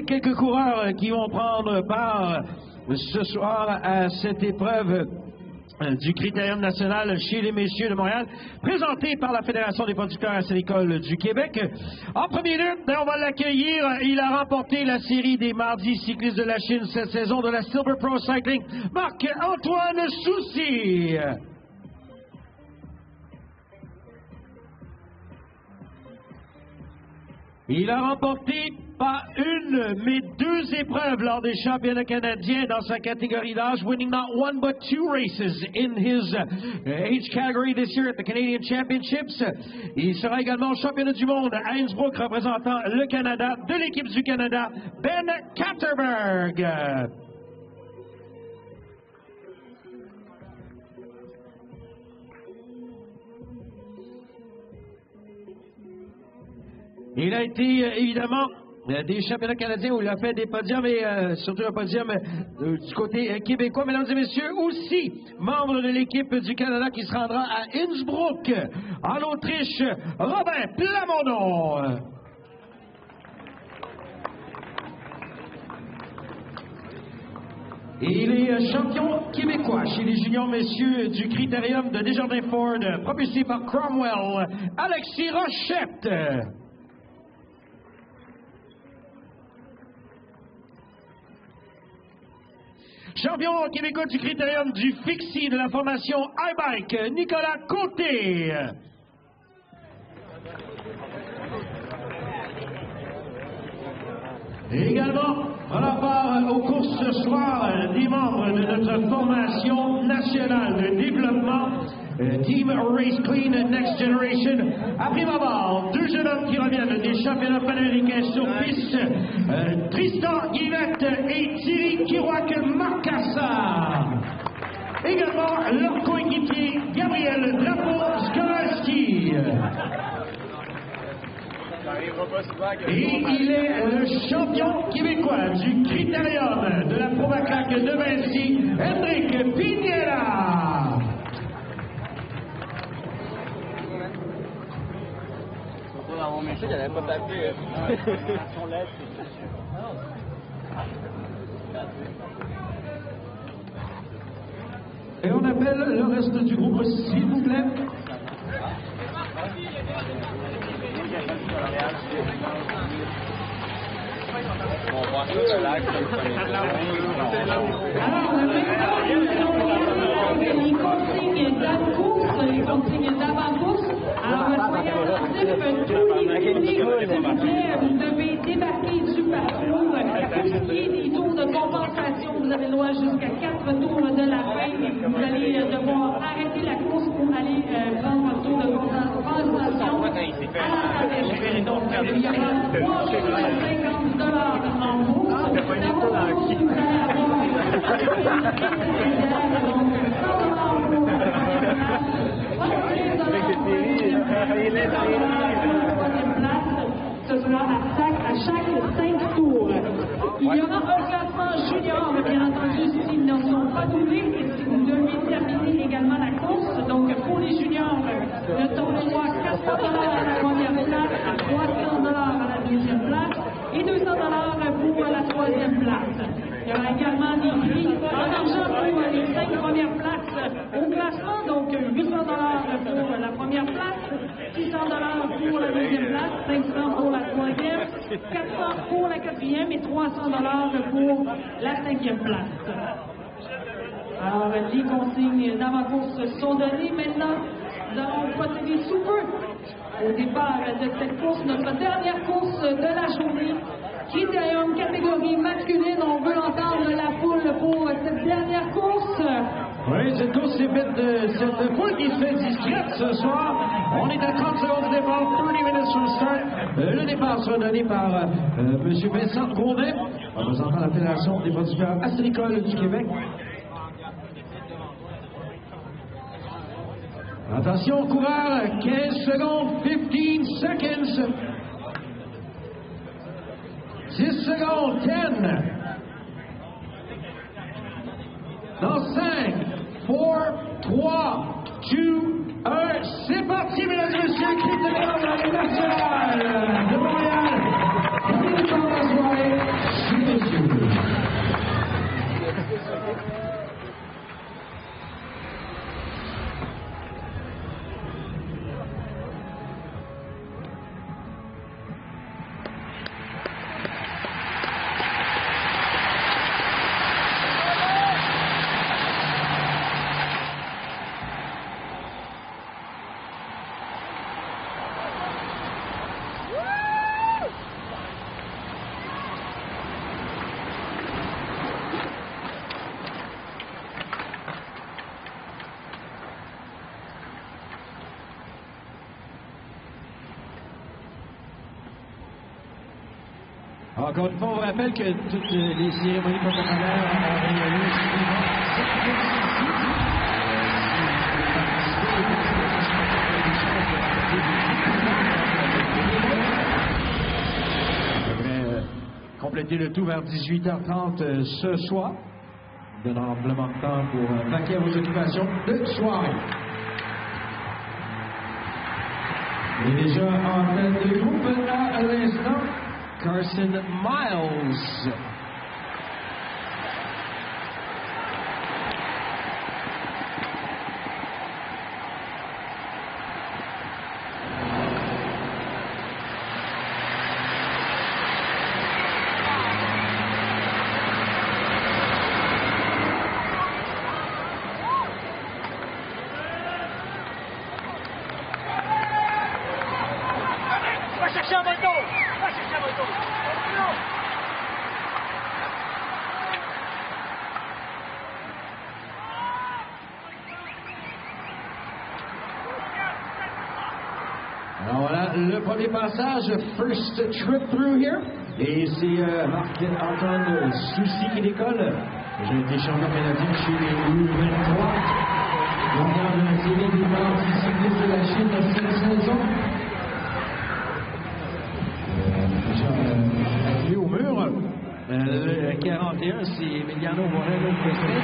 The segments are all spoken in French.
quelques coureurs qui vont prendre part ce soir à cette épreuve du Critérium national chez les messieurs de Montréal, présenté par la Fédération des producteurs acéricoles du Québec. En premier lieu, on va l'accueillir. Il a remporté la série des mardis cyclistes de la Chine cette saison de la Silver Pro Cycling, Marc-Antoine Soucy. Il a remporté pas une, mais deux épreuves lors des championnats canadiens dans sa catégorie d'âge, winning not one but two races in his age category this year at the Canadian Championships. Il sera également au championnat du monde à Innsbruck représentant le Canada, de l'équipe du Canada, Ben Katterberg. Il a été, évidemment, des championnats canadiens où il a fait des podiums et surtout un podium du côté québécois. Mesdames et messieurs, aussi membre de l'équipe du Canada qui se rendra à Innsbruck, en Autriche, Robin Plamondon. Il est champion québécois chez les juniors messieurs du Critérium de Desjardins-Ford, propulsé par Cromwell, Alexis Rochette. Champion québécois du Critérium du Fixie de la formation iBike, Nicolas Côté. Également, on a part aux courses ce soir des membres de notre formation nationale de développement, Team Race Clean Next Generation. À prime abord, deux jeunes hommes qui reviennent des championnats panaméricains sur piste, Tristan Guillemette et Thierry Kirouac-Marcassa. Également, leur coéquipier, Gabriel Drapeau-Skoralski. Et il est le champion québécois du Critérium de la Provacac de Vinci, Hendrik Piñera. Je sais qu'elle n'avait pas tapé. Et on appelle le reste du groupe, s'il vous plaît. On va voir ça de l'air comme ça. Les consignes d'avant-course. Alors, soyez attentifs, tous les publics, s'il vous plaît, vous devez débarquer du parcours. Pour ce qui est des tours de compensation, vous avez le droit jusqu'à 4 tours de la fin. Vous allez devoir arrêter la course pour aller prendre un tour de compensation à la traversée. Donc, il y aura 3 jours de 50 $ en bourse. D'abord, vous allez ce sera à chaque 5 tours. Il y aura un classement junior, bien entendu, s'ils ne sont pas doublés et si vous devez terminer également la course. Donc, pour les juniors, le tournoi 400 $ à la première place, 300 $ à la deuxième place et 200 $ pour la troisième place. Il y aura également des prix en argent pour les 5 premières places au classement, donc 800 $ pour la première place, 600 $ pour la deuxième place, 500 pour la troisième, 400 pour la quatrième et 300 $ pour la cinquième place. Alors, les consignes d'avant-course sont données. Maintenant, nous allons procéder sous peu au départ de cette course, notre dernière course de la journée. Critérium catégorie masculine, on veut entendre la foule pour cette dernière course. Oui, cette course s'est faite de cette foule qui se fait discrète ce soar. On est à 30 secondes de départ, 30 minutes from start. Le départ sera donné par M. Vincent Gaudin, représentant la Fédération des producteurs acéricoles du Québec. Attention, coureur, 15 secondes, 15 seconds. 10 secondes, 10. Dans 5, 4, 3, 2, 1. C'est parti, mesdames et messieurs, Critérium national de Montréal. Premier départ de la soirée. Encore une fois, on vous rappelle que toutes les cérémonies protocolaires ont lieu compléter le tout vers 18h30 ce soir, donnant amplement de temps pour vaquer à vos occupations de soirée. Et déjà en tête de groupe à l'instant, Carson Miles. Alors voilà, le premier passage, first trip through here. Et c'est Marc-Antoine Soucy qui décolle. J'ai été champion canadien chez les U23. Gagnant de la série des parties cyclistes de la Chine de cette saison. Déjà vu au mur. Le 41, c'est Emiliano Moreno-Questel.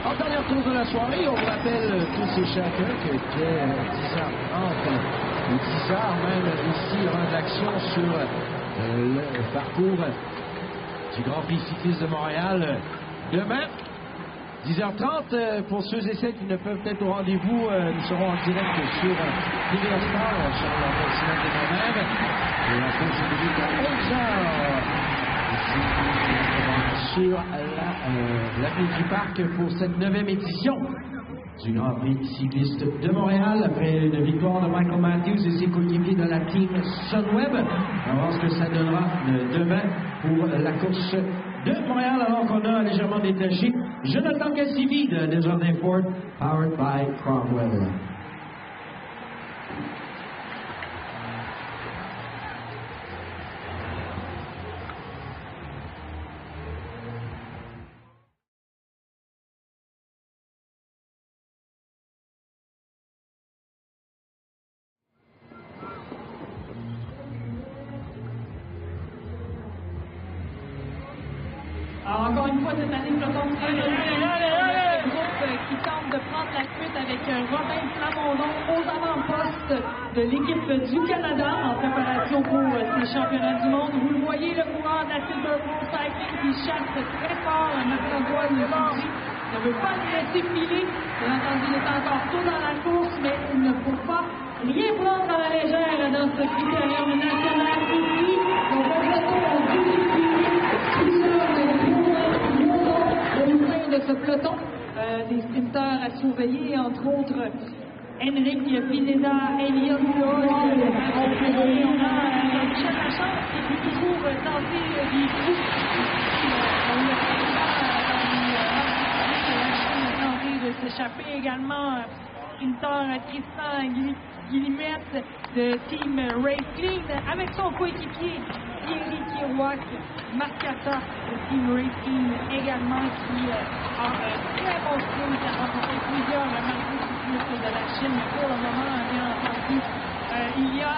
En dernier tour de la soirée, on vous rappelle tous et chacun que dès 10h30 ou 10h, même ici, il y aura de l'action sur le parcours du Grand Prix cycliste de Montréal. Demain, 10h30, pour ceux et celles qui ne peuvent être au rendez-vous, nous serons en direct sur TVA Sport, Charles Antoine et moi-même. Et la course est débute à 11h. Sur l'avenue du Parc pour cette 9e édition du Grand Prix cycliste de Montréal. Après une victoire de Michael Matthews et ses coéquipiers de la team Sunweb. On va voir ce que ça donnera demain pour la course de Montréal, alors qu'on a légèrement détaché Jonathan Cassivi de Desjardins Ford, powered by Cromwell. Alors, encore une fois, cette année, le peloton le groupe qui tente de prendre la suite avec Robin Plamondon aux avant-postes de l'équipe du Canada en préparation pour ces championnats du monde. Vous le voyez, le coureur de la Silver Pro Cycling qui chasse très fort Marc-Antoine Soucy. Ne veut pas le laisser filer. Bien entendu, il est encore tôt dans la course, mais il ne faut pas rien prendre à la légère dans ce critérium national ici. Donc, le peloton de ce peloton, des sprinteurs à surveiller, entre autres Henrik Pineda, Elion Lloyd, on a Michel Lachance qui peut toujours tenter des coups. On a tenté de s'échapper également. Sprinter Tristan Guillemette de Team Race Clean avec son coéquipier Thierry Kirouac, Marcata de Team Race Clean également qui a un très bon sprint, qui a remporté plusieurs marques cyclistes de la Chine. Pour le moment, bien entendu, il y a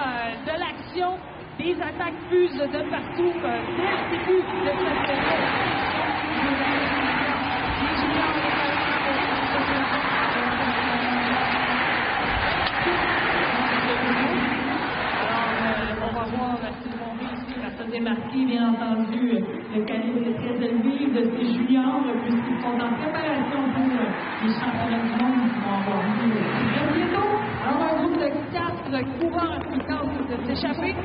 de l'action, des attaques fusent de partout dès le début de cette période. Démarquer, bien entendu, le calibre très élevé de ces juniors, puisqu'ils sont en préparation pour les championnats du monde qui vont avoir lieu très bientôt. Alors, un groupe de 4 coureurs qui tentent de s'échapper. Le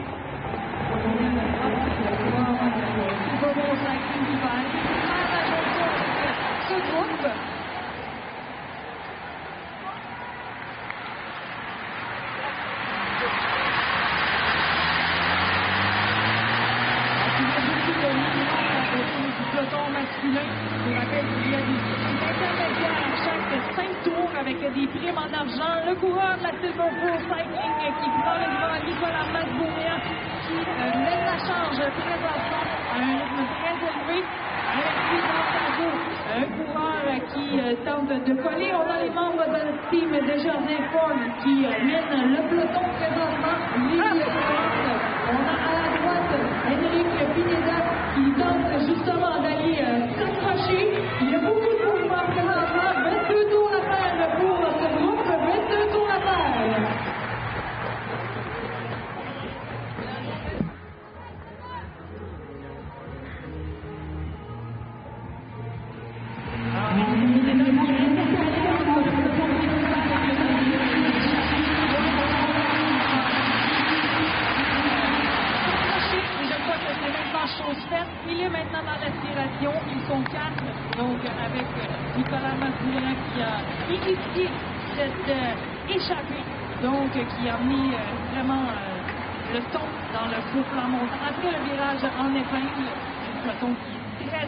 coureur Super Bowl Cycling qui va aller faire la jonction avec ce groupe. masculin. Je vous rappelle qu'il y a des intermédiaires à chaque 5 tours avec des primes en argent. Le coureur de la Silver Pro Cycling qui prend le devant, Nicolas Masbourian, qui met la charge présentement à un rythme très élevé. Avec lui dans sa roue, un coureur qui tente de coller. On a les membres de notre team de Jardin Ford qui mènent le peloton présentement. On a à la droite Henrik Pineda qui tente justement d'aller s'approcher. Il y a beaucoup de mouvements présentement. 22 tours à faire pour ce groupe. 22 tours à faire. Il est maintenant dans l'aspiration, ils sont 4, donc avec Nicolas Masbourian qui a initié cette échappée, donc qui a mis vraiment le ton dans le groupe en montant. Après le virage en épingle, un peloton qui est très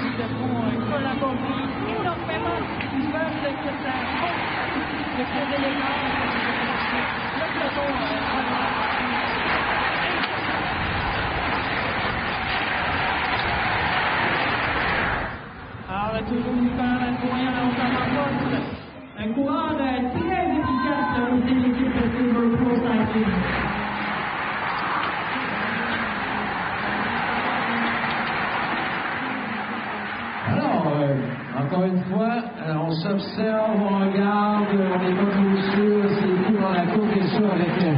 ils devront collaborer énormément, ils veulent que ça monte le très élégant, le peloton alors, toujours Nicolas Masbourian en avant-poste. Un coureur très efficace au sein de l'équipe de Silver Pro Cycling. Alors, encore une fois, on s'observe, on regarde, on n'est pas trop sûr, c'est tout dans la course, bien sûr, avec le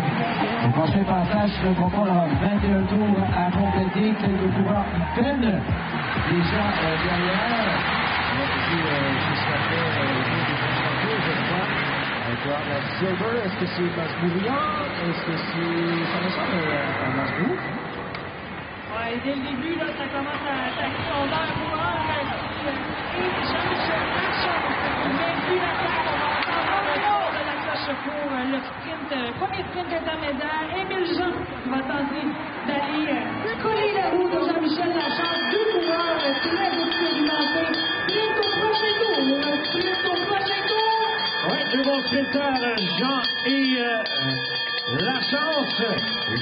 prochain passage, le contrôle aura 21 tours à compléter, quelques coureurs qui peinent déjà derrière. Jusqu'à je crois. Encore la Silver, est-ce que c'est Masbourian? Est-ce que c'est... Ça me semble à Masbourian? Ouais, dès le début, là, ça commence à attaquer. On a un coureur et Jean-Michel Lachance qui vaincu l'attaque. On va entendre le tour de la cloche pour le sprint, premier sprint intermédiaire. Émile Jean va tenter d'aller coller la roue de Jean-Michel Lachance. Deux coureurs très expérimentés. Sprint au prochain tour. Sprint au prochain tour. Oui, deux bons sprinteurs, Jean et Lachance.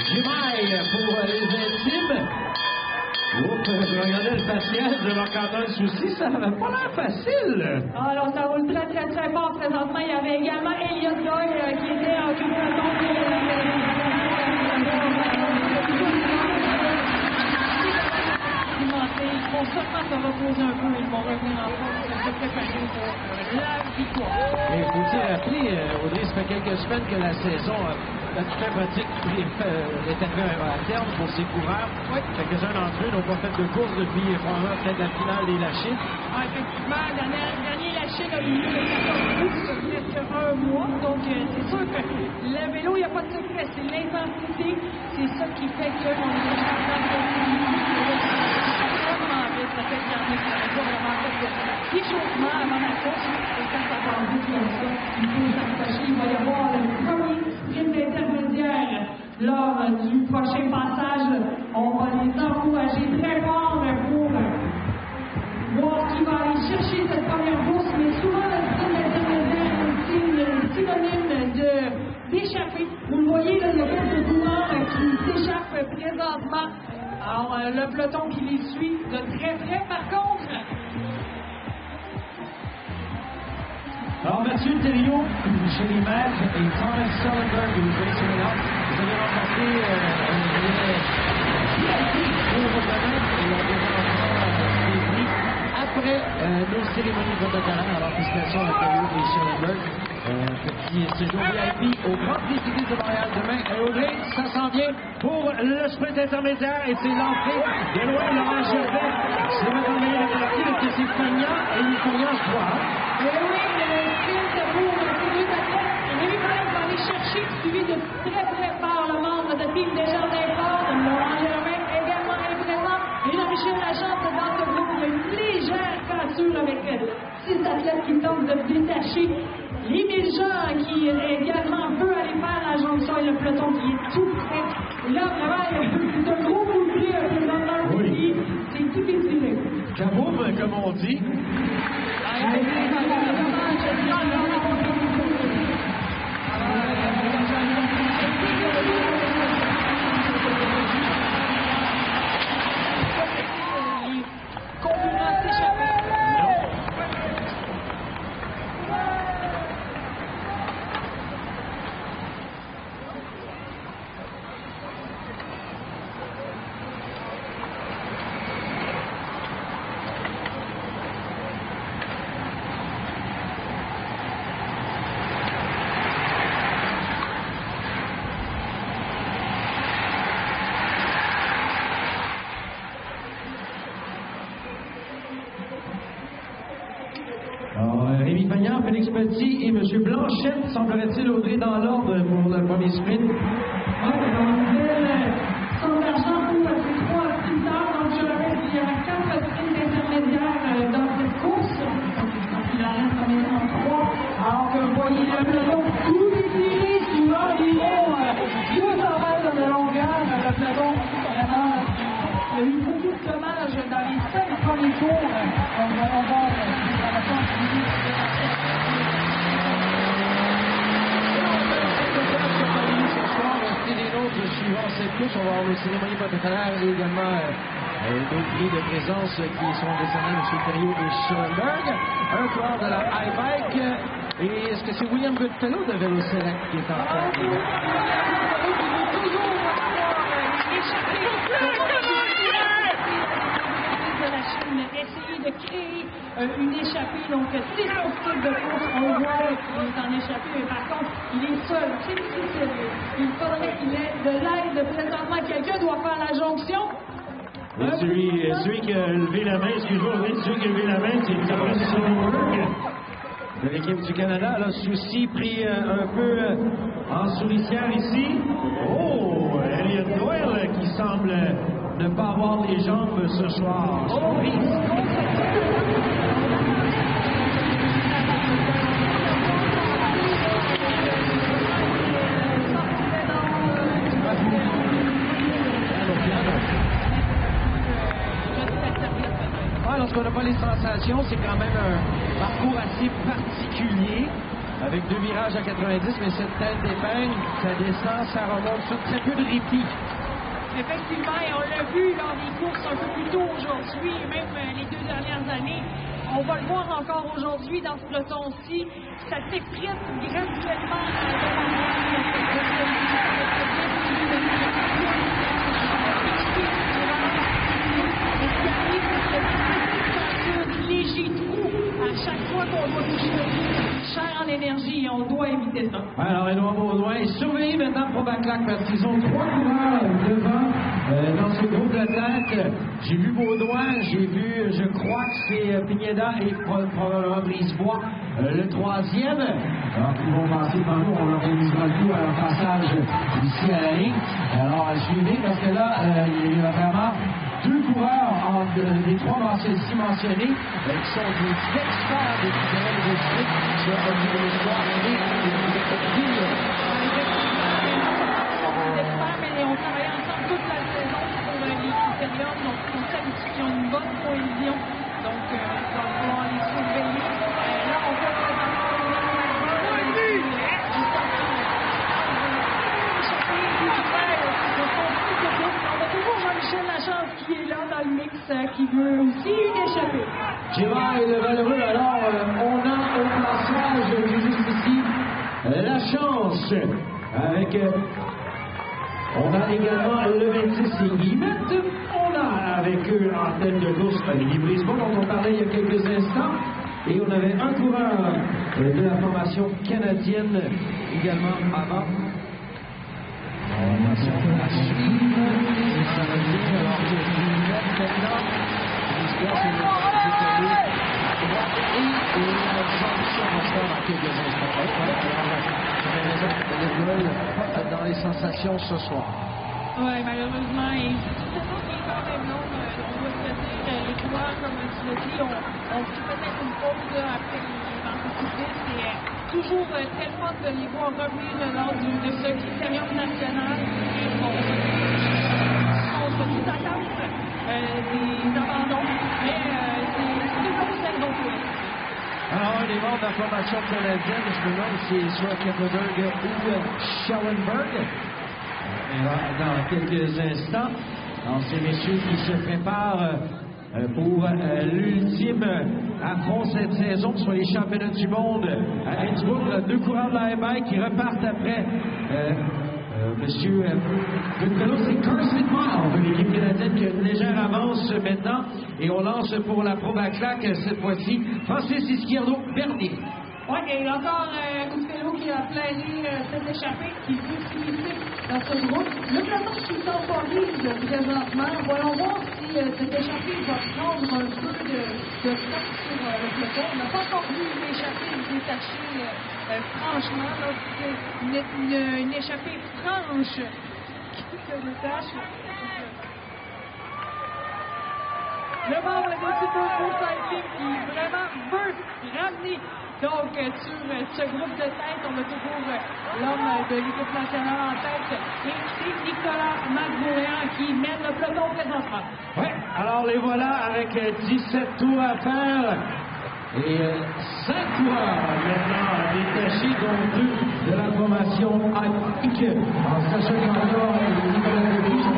Jimaille pour les intimes. Oups, je regardais le faciès de Marc-Antoine Soucy, ça n'avait pas l'air facile. Alors, ça roule très, très, très fort présentement. Il y avait également Elliot Goy qui était en tout ils vont seulement se reposer un peu, ils vont revenir en force, se préparer pour la victoire. Mais il faut rappeler, Audrey, ça fait quelques semaines que la saison très pratique est arrivée à terme pour ces coureurs. Oui. Quelques-uns d'entre eux n'ont pas fait de course depuis probablement peut-être la finale des Lachines. Ah, effectivement, le dernier Lachine a eu le 14 août, ça fait presque un mois. Donc, c'est sûr que le vélo, il n'y a pas de secret, c'est l'intensité. C'est ça qui fait que on est capable de ça fait qu'il y en a qui n'avaient pas vraiment fait d'échauffement avant la course. Et quand ça part vite comme ça, il faut s'attacher. Il va y avoir le premier sprint intermédiaire lors du prochain passage. On va les encourager très fort pour voir qui va aller chercher cette première course. Mais souvent, le sprint intermédiaire est aussi le synonyme d'échapper. Vous le voyez, là, il y a quelques coureurs qui s'échappent présentement. Alors, le peloton qui les suit de très près, par contre. Alors, Mathieu Thériault, chez les maîtres, et Thomas Sullenberg, qui nous fait là. Vous avez remporté après nos cérémonies de vote de talent. Alors, félicitations à Thériault et Sullenberg. Petit séjour VIP au Grand Prix cycliste de Montréal demain. Et Audrey, ça s'en vient pour le sprint intermédiaire et c'est l'entrée de loin Laurent Gervais. C'est maintenant le meilleur de la partie parce que c'est Fagnan et Nicolas Croix. Et oui, le sprint pour ces deux athlètes. Rémi Paul va aller chercher, suivi de très très fort le membre de Team Desjardins Fort, Laurent Gervais également est présent. Et Jean-Michel Lachance dans ce groupe. Il y a une légère cassure avec 6 athlètes qui tentent de détacher. Émile Jean qui également peut aller faire la jonction et le peloton qui est tout prêt. Et là, vraiment, c'est un gros coup de pied présentement aussi. C'est Kaboom, comme on dit. Rémi Pagnard, Félix Petit et M. Blanchette, semblerait-il, Audrey, dans l'ordre pour le premier sprint. Sans argent pour ces 3 sprinteurs, donc je répète, il y aura 4 sprints intermédiaires dans cette course. Il en reste maintenant 3. Alors que vous voyez le peloton tout étiré, souvent ils vont 200 mètres de longueur. Le peloton, vraiment, il y a eu beaucoup de dommages dans les 5 premiers tours. On va voir suivant cette course, on va avoir le cérémonie protocolaire et également d'autres prix de présence qui sont décernés M. Thériault et Schoenberg. Un coureur de la iBike. Et est-ce que c'est William Goodfellow de Vélo-Select qui est en train essayer de créer une échappée, donc c'est son style de course, on voit qu'il est en échappée, mais par contre, il est seul, c'est difficile. Il faudrait qu'il ait de l'aide présentement, quelqu'un doit faire la jonction. Celui qui a levé la main, excuse-moi, celui qui a levé la main, c'est Thomas Soderberg de l'équipe du Canada. Là, Souci pris un peu en souricière ici. Oh, Elliott Doyle qui semble ne pas avoir les jambes ce soir. Lorsqu'on n'a pas les sensations, c'est quand même un parcours assez particulier, avec 2 virages à 90, mais cette tête d'épingle, ça descend, ça remonte sur très peu de répit. Effectivement, et on l'a vu lors des courses un peu plus tôt aujourd'hui, et même les 2 dernières années. On va le voir encore aujourd'hui dans ce peloton-ci. Ça s'effrite graduellement léger trou à chaque fois qu'on va toucher cher en énergie et on doit éviter ça. Alors, Edouard Baudouin est surveillé maintenant pour Baclac parce qu'ils ont 3 coureurs devant dans ce groupe de tête. J'ai vu Baudouin, j'ai vu, je crois que c'est Pineda et probablement Brisebois, le 3e. Alors, ils vont passer par nous, on organisera le coup à leur passage ici à la ligne. Alors, suivez parce que là, il y a vraiment 2 coureurs des 3 ici mentionnés qui sont des experts des différents districts sur Olivier Espoir et mais on travaille ensemble toute la saison pour les critériums, donc on s'habitue qu'ils ont une bonne cohésion, donc on va pouvoir les surveiller. Là, on peut on va toujours Jean-Michel Lachance qui est là dans le mix, qui veut aussi une échappée. Gérard et le Valeureux, alors on a au passage juste ici la chance avec on a également le 26 et Guillemette. On a avec eux en tête de course Olivier Brisebois dont on parlait il y a quelques instants. Et on avait un coureur de la formation canadienne également avant. Formation à suivre. Et ça va dire alors que Guillemette maintenant. J'espère que vous et la sanction va se faire dans quelques instants. Dans les sensations ce soir. Oui, malheureusement, et c'est ça qui est quand même long. On doit se dire, les coureurs, comme tu l'as dit, on fait peut-être une pause après les cyclistes. C'est toujours très fun de les voir revenir lors de ce critérium national. Et on se dit attendre des abandons. Mais Alors, un des membres de la formation canadienne, je me demande si c'est soit Keppenberg ou Schellenberg. Et là, dans quelques instants, alors, ces messieurs qui se préparent pour l'ultime affront cette saison sur les championnats du monde à Innsbruck. Deux coureurs de la High qui repartent après Monsieur Goodfellow. C'est Carson Miles de l'équipe canadienne qui a une légère avance maintenant. Et on lance pour la Pro Backlack cette fois-ci Francis Izquierdo Bernier. Oui, et encore Goodfellow qui a plané cette échappée qui peut s'immiscer dans ce groupe. Le peloton qui temporise présentement. Voyons voir si cette échappée va prendre un peu de temps sur le peloton. On n'a pas encore vu une échappée détachée franchement. C'est une échappée franche qui se détache. Le membre de Super Pro Cycling qui vraiment veut ramener donc sur ce groupe de tête. On a toujours l'homme de l'équipe nationale en tête et c'est Nicolas Masbourian qui mène le peloton présentement. Oui, alors les voilà avec 17 tours à faire et 5 coureurs maintenant détachés, dont 2 de la formation Hike. En sachant qu'encore Nicolas Masbourian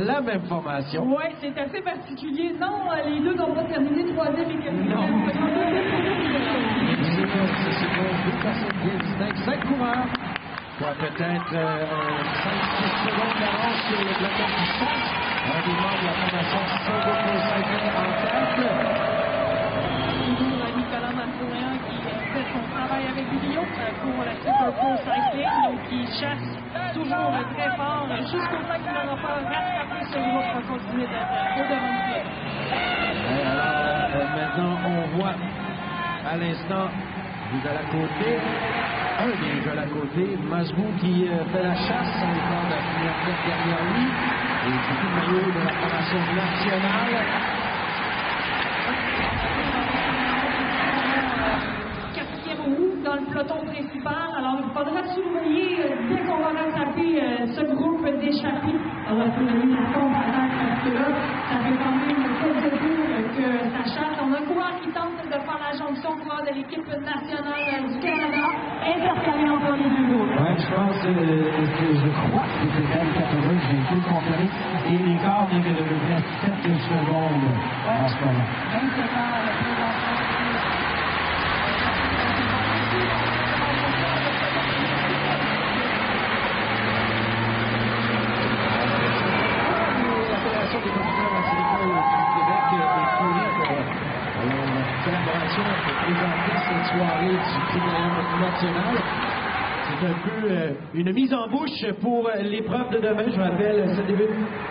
la même formation. Oui, c'est assez particulier. Non, les deux n'ont pas terminé 3e et 4e. Non. C'est pour 2 personnes bien distinctes. 5 coureurs. Quoi, peut-être 5-6 secondes d'avance sur le peloton qui chasse. Un des membres de la formation Super Pro Cycling en tête. Nicolas Masbourian qui fait son travail avec Guillaume pour la Super Pro Cycling, donc qui chasse toujours très fort jusqu'au temps qu'il n'aura pas rattrapé ce groupe pour continuer d'être au devant du pied. Alors, maintenant, on voit à l'instant, de la côté, un des jeux à la côté, Masbou qui fait la chasse, on est de la première tête derrière lui, et beaucoup de maillots de la formation nationale. Dans le peloton principal. Alors, il faudra surveiller dès qu'on va rattraper ce groupe d'échappés. On va surveiller la pompe parce que là, ça fait quand même quelques jours que ça chasse. On a un coureur qui tente de faire la jonction, coureur de l'équipe nationale du Canada, intercalé entre les deux groupes. Oui, je pense je crois que c'est même 80, j'ai été confirmé. Et l'écart n'est que de 7 secondes en ce moment. 20 secondes, le présentement. Soirée du Criterium national. C'est un peu une mise en bouche pour l'épreuve de demain. Je rappelle, ça débute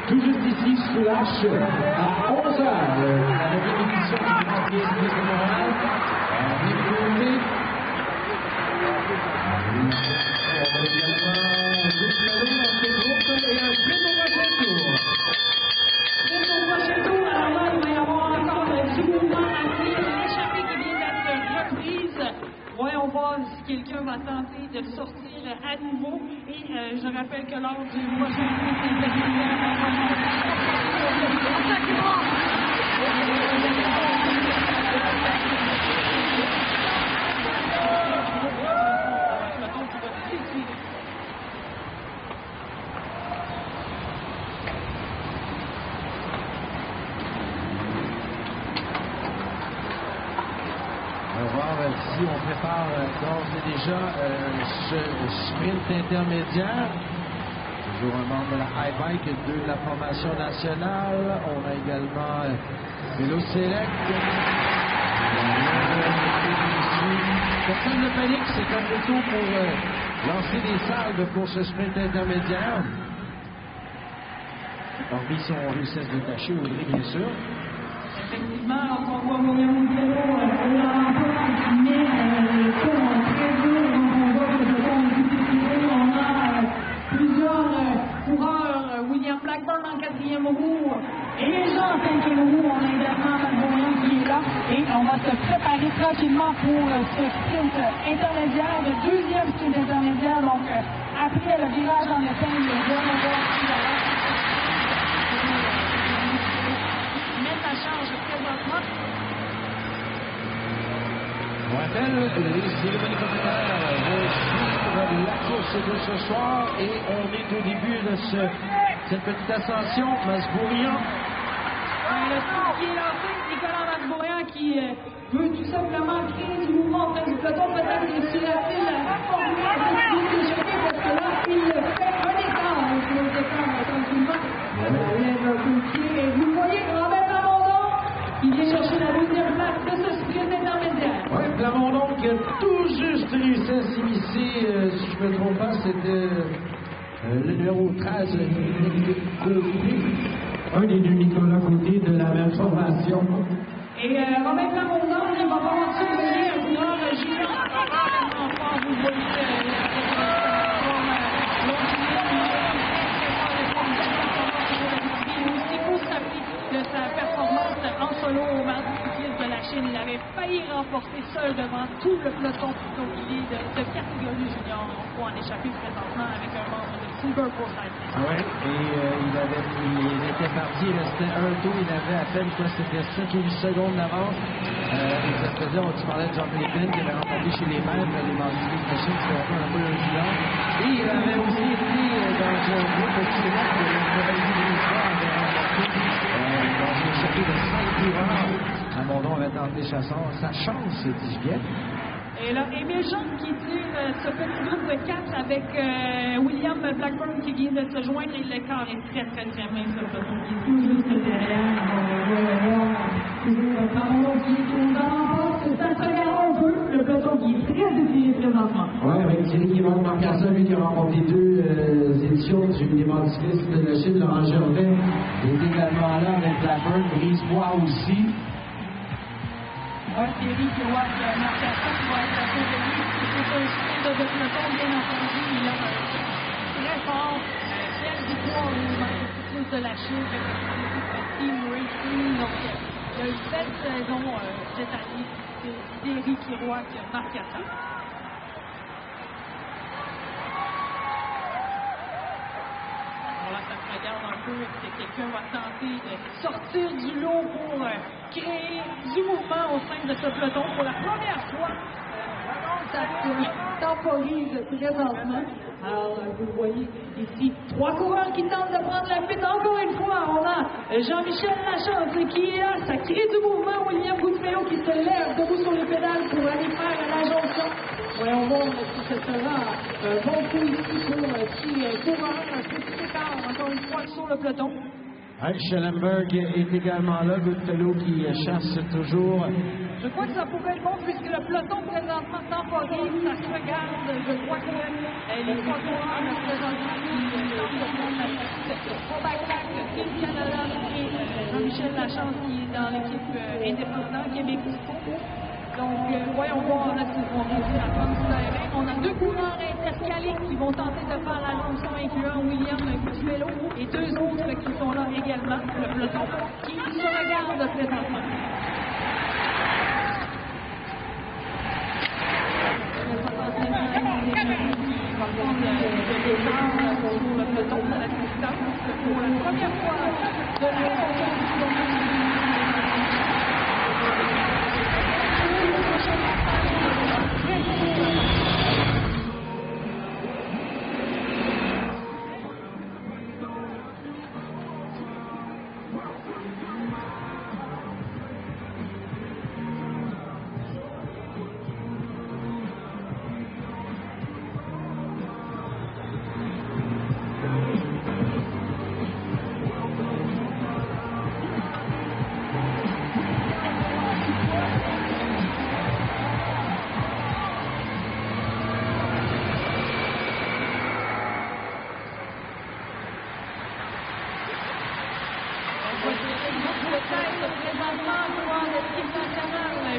tout juste ici, sous l'Arche, à 11h. La répétition du Grand Prix de Montréal. Bienvenue. On va également Goodfellow dans ce groupe et un sprint au prochain tour. Sprint au prochain tour. Alors là, il va y avoir encore du mouvement à venir. L'échappée qui vient d'être reprise. Voyons voir si quelqu'un va tenter de sortir à nouveau. Et je rappelle que lors du prochain sprint intermédiaire, si on prépare d'ores et déjà ce sprint intermédiaire. Toujours un membre de la High Bike, 2 de la formation nationale. On a également Vélo Select. Personne ne panique, c'est un peu tôt pour lancer des salves pour ce sprint intermédiaire. Donc, ils sont réussi à se détacher, Audrey, bien sûr. Effectivement, on voit William Guillaume qui met le tour très dur, on voit que le tour est difficile. On a plusieurs coureurs, William Blackburn en 4e roue, et déjà en 5e roue, on a également Masbourian qui est là, et on va se préparer tranquillement pour ce sprint intermédiaire, le 2e sprint intermédiaire, donc après le virage en épingle, on va voir qui va les cérémonies commentaires vont suivre la course de ce soir et on est au début de cette petite ascension. Masbourian. Le tour qui est lancé, Nicolas Masbourian qui veut tout simplement créer du mouvement auprès du peloton. Peut-être réussira-t-il à former un peu plus d'échapper parce que là, il fait un écart avec le départ tranquillement. Il lève un peu le pied et vous voyez Robert Plamondon qui vient chercher la deuxième place de ce sprint intermédiaire. Oui, Plamondon qui a tout juste réussi à s'immiscer, si je ne me trompe pas, c'était le numéro 13, Côté. Un des deux Nicolas Côté de la même formation. Et Robert Plamondon, il va pouvoir surveiller un coureur junior extrêmement fort. Vous voyez de sa performance en solo au mardi cycliste de la Chine. Il avait failli remporter seul devant tout le peloton d'auxiliaires de catégorie junior. On peut en échapper présentement avec un membre de Silver Forsyth. Oui, et il était parti, il restait un tour, il avait à peine, c'était 7 ou 8 secondes d'avance. Tu parlais de John Payton qui avait remporté chez les maîtres, les mardis de la Chine, c'était un peu un junior. Et il avait aussi été dans un groupe de kilomètres de la Nouvelle-Zélande avait remporté. Dans une échappée de 5 coureurs, Plamondon avait tenté Chasseur. Sa chance, dis-je bien. Et là, Émile Jean qui tire ce petit groupe de 4 avec William Blackburn qui vient de se joindre. Et l'écart est très, très, très mince. Le peloton qui est tout juste derrière. Plamondon qui est dans l'emporte. Ça se regarde un peu. Le peloton qui est très étiré présentement. Oui, avec Thierry Guimond, Marc Carson, lui qui a remporté 2 éditions du débat cycliste de la Chine. Laurent Gervais est également là avec Blackburn. Brisebois aussi. Thierry qui voit que Marc Carson va être à surveiller. C'est un chien de peloton, bien entendu. Il a très fort. Pierre Dubois au marché cycliste de la Chine. Team Racing. Donc, il y a une belle saison cette année. C'est Thierry Kiroak, Marc Carson. Là, ça se regarde un peu que quelqu'un va tenter de sortir du lot pour créer du mouvement au sein de ce peloton pour la première fois. Ça se temporise présentement. Alors, vous voyez ici 3 coureurs qui tentent de prendre la fuite. Encore une fois, on a Jean-Michel Lachance qui est là. Ça crée du mouvement. William Goudfréau qui se lève debout sur les pédales pour aller faire la jonction. Voyons voir si ce sera un bon coup ici pour qui coureur. Un petit écart, encore une fois, sur le peloton. Schellenberg est également là. Goodfellow qui chasse toujours. Je crois que ça pourrait être bon puisque le peloton présentement temporise, ça se regarde. Je crois que les 3 coureurs présentement qui tentent de prendre la tête. Probac, Team Canada et Jean-Michel Lachance qui est dans l'équipe indépendante Québec. Donc, voyons voir là s'ils vont réussir à prendre du terrain. On a 2 coureurs intercaliques qui vont tenter de faire la jonction, incluant William Goudfellow et 2 autres qui sont là également. Le peloton qui se regarde présentement. Sur le peloton à la distance pour la première fois de la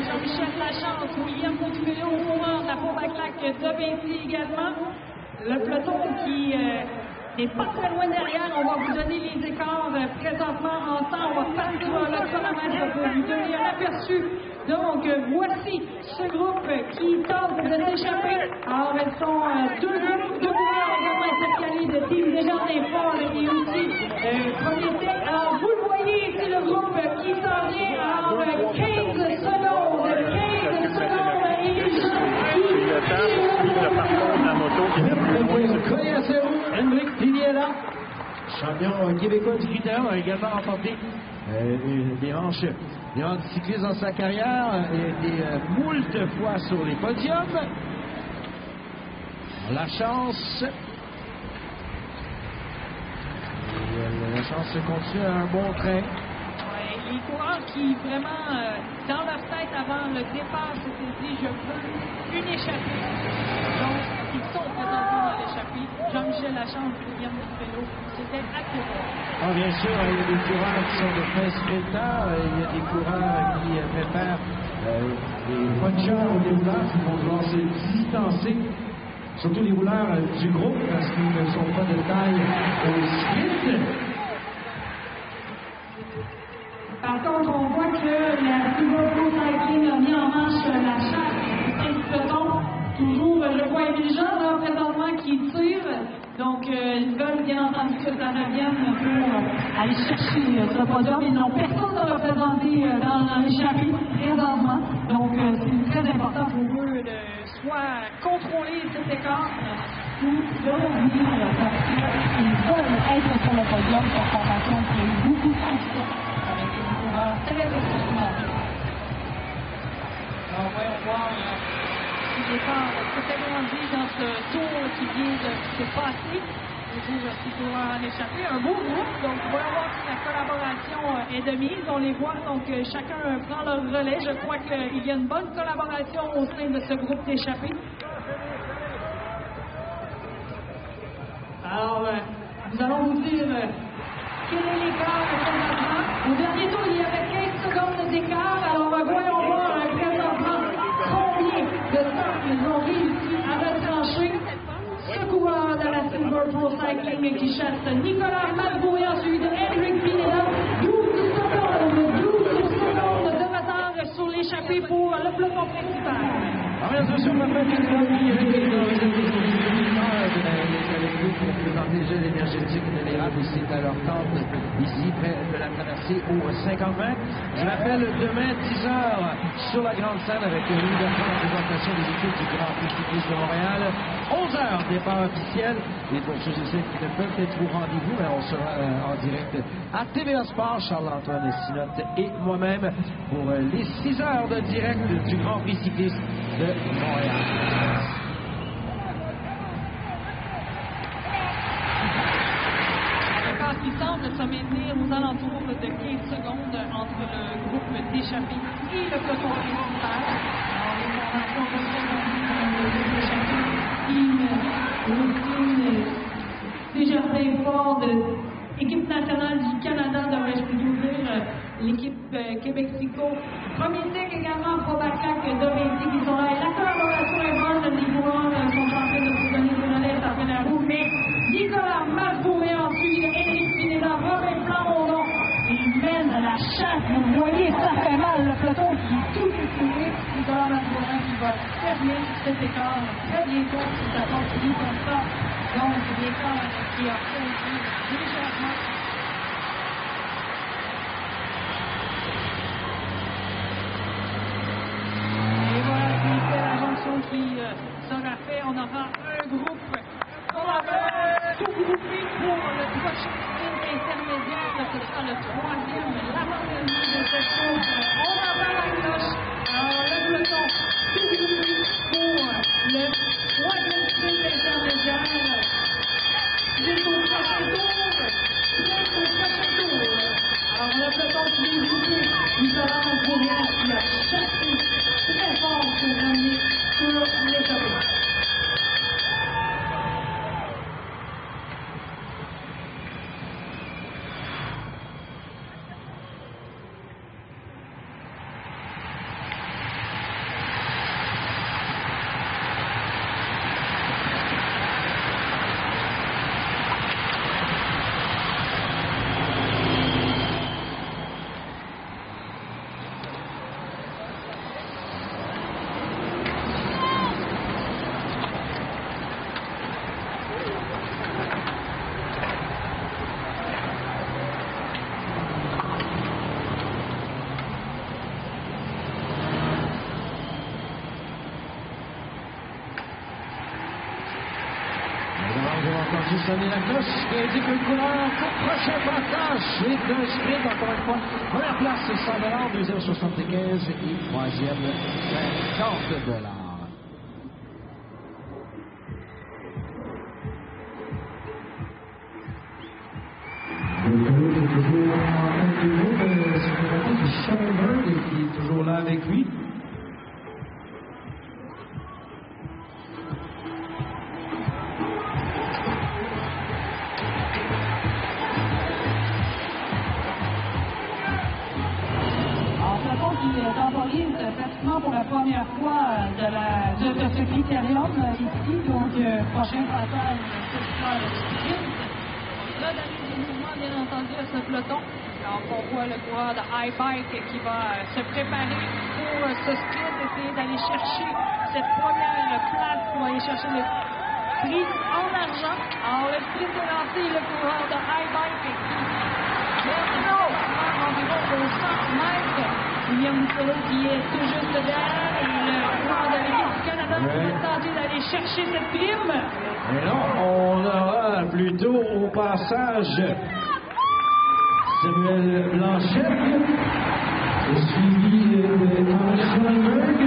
Jean-Michel Lachance, William Goudfellow, coureur de la Probac-Lac de Vinci également. Le peloton qui n'est pas très loin derrière. On va vous donner les écarts présentement en temps. On va faire le chronomètre pour vous donner un aperçu. Donc, voici ce groupe qui tente de s'échapper. Alors, elles sont 2 groupes de coureurs également intercalés de Team Desjardins Fort et aussi premier tech. Alors, vous le voyez ici, le groupe qui s'en vient. Alors, 15 secondes, 15 secondes et champion québécois du critère, a également remporté des manches de cyclisme dans sa carrière, et moult fois sur les podiums. La chance. Et la chance continue à un bon train. Les coureurs qui vraiment, dans leur tête avant le départ, s'étaient dit je veux une échappée. Donc, ils sont présentement dans l'échappée. Jean-Michel Lachance, Guillaume Dufello, c'était accurate. Bien sûr, il y a des coureurs qui sont de fin sprinter, il y a des coureurs qui préfèrent des punchers ou des rouleurs qui vont devoir se distancer. Surtout les rouleurs du groupe, parce qu'ils ne sont pas de taille au sprint. Par contre, on voit que la Silver Pro Cycling a mis en marche la chasse du peloton. Toujours, je vois Émile Jean là, présentement qui tire. Donc, ils veulent bien entendu que ça revienne pour aller chercher ce podium. Ils n'ont personne à représenter dans l'échappée présentement. Donc, c'est très important pour eux de soit contrôler cet écart ou de revenir parce qu'ils veulent être sur le podium pour formation qui a eu beaucoup de succès avec des coureurs très expérimentés. Alors, voyons voir qui dépend très grandi dans ce tour qui vient de se passer. Toujours ces coureurs en échappée, un beau groupe. Donc, voyons voir si la collaboration est de mise. On les voit, donc chacun prend leur relais. Je crois qu'il y a une bonne collaboration au sein de ce groupe d'échappés. Alors, nous allons vous dire quel est l'écart présentement. Au dernier tour, il y avait 15 secondes d'écart. Alors, voyons voir présentement combien de temps ils ont réussi à retrancher. Ce coureur de la Silver Pro Cycling qui chasse Nicolas Malbrouillant, suivi de Henrik Pineda. 12 secondes de retard sur l'échappée pour le peloton principal. Attention, Martin Pineda qui est pour présenter les gels énergétiques de l'érable ici à leur tente, ici près de la traversée au 50-20. Je rappelle demain 10h sur la grande scène avec une ouverture de présentation des équipes du Grand Prix cycliste de Montréal. 11h départ officiel. Et pour ceux et celles qui ne peuvent être au rendez-vous, on sera en direct à TVA Sport, Charles-Antoine Sinotte et moi-même pour les 6 heures de direct du Grand Prix cycliste de Montréal. Qui semble se maintenir aux alentours de 15 secondes entre le groupe d'échappés et le peloton principal. Alors, les formations de Desjardins Ford, l'équipe nationale du Canada, devrais-je plutôt dire, l'équipe Québec-Sico, Premier Tech également, Probacac, Dométic, qui sont là. Et la collaboration est bonne, les coureurs sont en train de se donner des relais après la roue, mais Nicolas Malbrouillant, ensuite Henrik Pineda, Robin Plamondon, ils mènent la chasse. Vous voyez, ça fait mal, le peloton qui est tout écoulé. Nicolas Malbrouillant qui va fermer cet écart très bientôt si ça continue comme ça. Donc, l'écart qui a fondu légèrement. Et voilà, c'est la jonction qui sera faite. On aura un groupe. On va sous-groupé pour le prochain sprint intermédiaire. Ce sera le troisième, l'avant-dernier de cette course. On entend la cloche. Alors, le peloton sous-groupé pour le troisième sprint intermédiaire. Jusqu'au prochain tour. Jusqu'au prochain tour. Alors, le peloton qui est groupé, Nicolas Malbrouillant qui a chassé très fort pour ramener sur l'échappée. sonner la cloche qui indique le coureur pour prochain passage. C'est un sprint, encore une fois. Première place, c'est 100 $, deuxième 75 et troisième 50 $. Schoenberg qui est toujours là avec lui. Temporise pratiquement pour la première fois de ce critérium ici, donc prochain passage là, donner des mouvements bien entendu à ce peloton. Alors on voit le coureur de iBike qui va se préparer pour ce sprint, essayer d'aller chercher cette première place pour aller chercher le prix en argent. Alors le sprint est lancé, le coureur de iBike qui environ aux 100 mètres. William Mussolo qui est tout juste derrière et le coureur de l'équipe du Canada qui va tenter d'aller chercher cette prime. Et là, on aura plutôt au passage Samuel Blanchette, suivi de Schoenberg.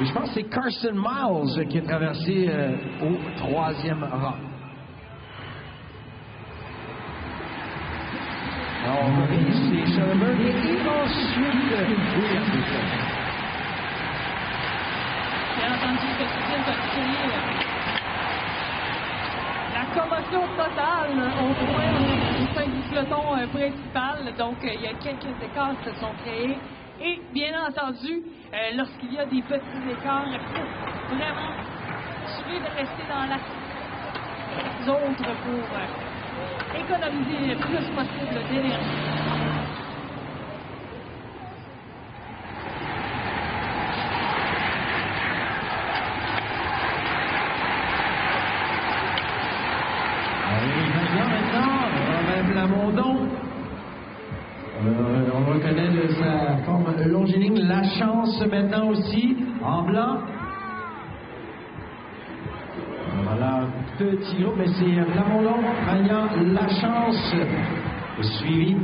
Et je pense que c'est Carson Miles qui est traversé au troisième rang. Alors, c'est Schoenberg et ensuite Bien entendu, ce sprint a créé la commotion totale au point du peloton principal. Donc, il y a quelques écarts qui se sont créés. Et bien entendu, lorsqu'il y a des petits écarts, il faut vraiment essayer de rester dans la zone pour économiser le plus possible d'énergie. On reconnaît de sa forme longiligne la chance maintenant aussi en blanc. Voilà, petit groupe, mais c'est Plamondon, Magnan, la chance, suivi